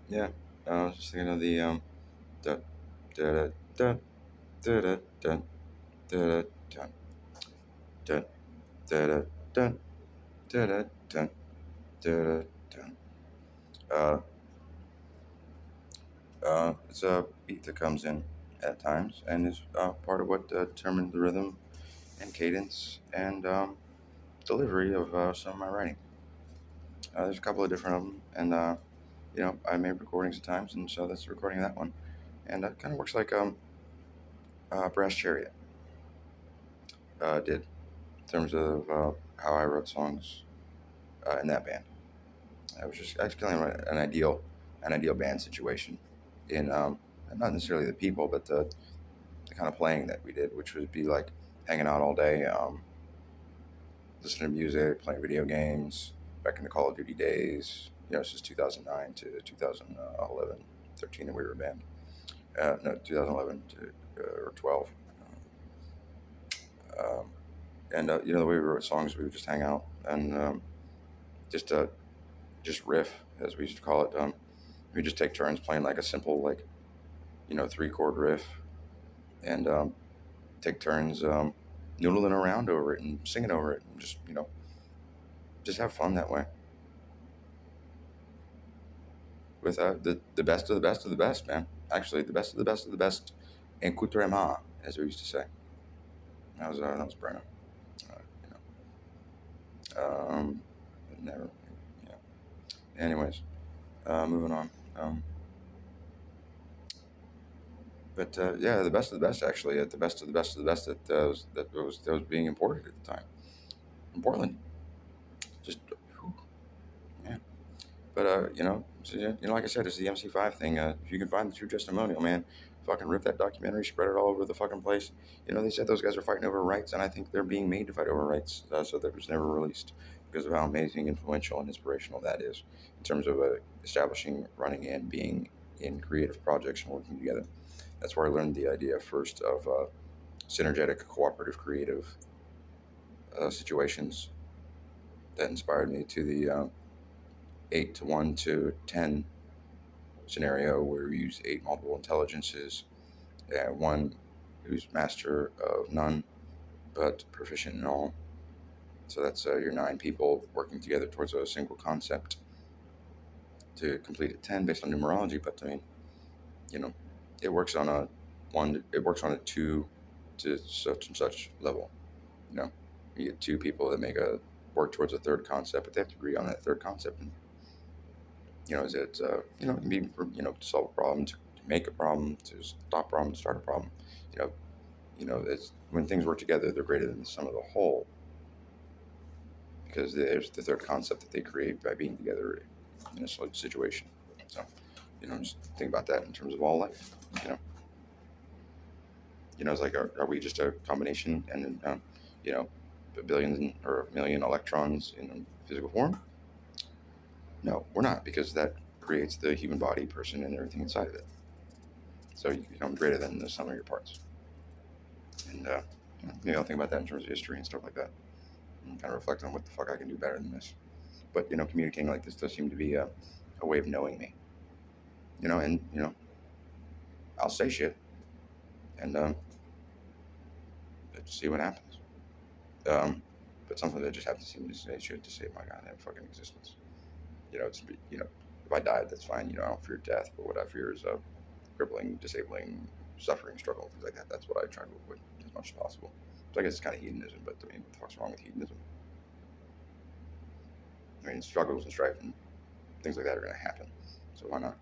Yeah, I was just thinking of the da da da da da da da da da da da da da da da da da. Uh, it's a beat that comes in at times and is part of what determines the rhythm and cadence and delivery of some of my writing. There's a couple of different of them, and I made recordings at times, and so that's the recording of that one. And it kind of works like Brass Chariot did in terms of how I wrote songs in that band. I was just actually kind of an ideal band situation in not necessarily the people, but the kind of playing that we did, which would be like hanging out all day, listening to music, playing video games. Back in the Call of Duty days, this is 2009 to 2011, 13 that we were a band. No, 2011 to or 12. Um, and the way we wrote songs, we would just hang out and just just riff, as we used to call it. We just take turns playing like a simple, like 3 chord riff, and take turns noodling around over it and singing over it, and just just have fun that way with the best of the best of the best, man. Actually, the best of the best of the best, accoutrement, as we used to say. That was Brenna. Uh, Never. Yeah. Anyways, moving on. But yeah, the best of the best, actually, the best of the best of the best that was being imported at the time in Portland. Just whew, yeah. But so, yeah, like I said, it's the MC5 thing. If you can find the true testimonial, man, fucking rip that documentary, spread it all over the fucking place. They said those guys are fighting over rights, and I think they're being made to fight over rights, so that it was never released because of how amazing, influential, and inspirational that is in terms of establishing, running, and being in creative projects and working together. That's where I learned the idea first of synergetic, cooperative, creative situations that inspired me to the 8 to 1 to 10 scenario where we use 8 multiple intelligences, one who's master of none but proficient in all. So that's your 9 people working together towards a single concept to complete a 10 based on numerology. But I mean, you know, it works on a it works on a 2 to such and such level. You know, you get 2 people that make a work towards a third concept, but they have to agree on that third concept. And is it it can be for, to solve a problem, to make a problem, to stop a problem, to start a problem. You know, it's when things work together, they're greater than the sum of the whole because there's the third concept that they create by being together in a situation. So, just think about that in terms of all life. You know, it's like, are we just a combination and then, a billion or a million electrons in physical form? No, we're not, because that creates the human body, person, and everything inside of it. So you become greater than the sum of your parts. And maybe I'll think about that in terms of history and stuff like that, and kind of reflect on what the fuck I can do better than this. But communicating like this does seem to be a way of knowing me. And I'll say shit and see what happens. But sometimes I just have to seem to say shit to save my goddamn fucking existence. It's if I died, that's fine. I don't fear death, but what I fear is crippling, disabling, suffering, struggle, things like that. That's what I try to avoid as much as possible. So I guess it's kind of hedonism, but I mean, what the fuck's wrong with hedonism? I mean, struggles and strife and things like that are going to happen. So why not?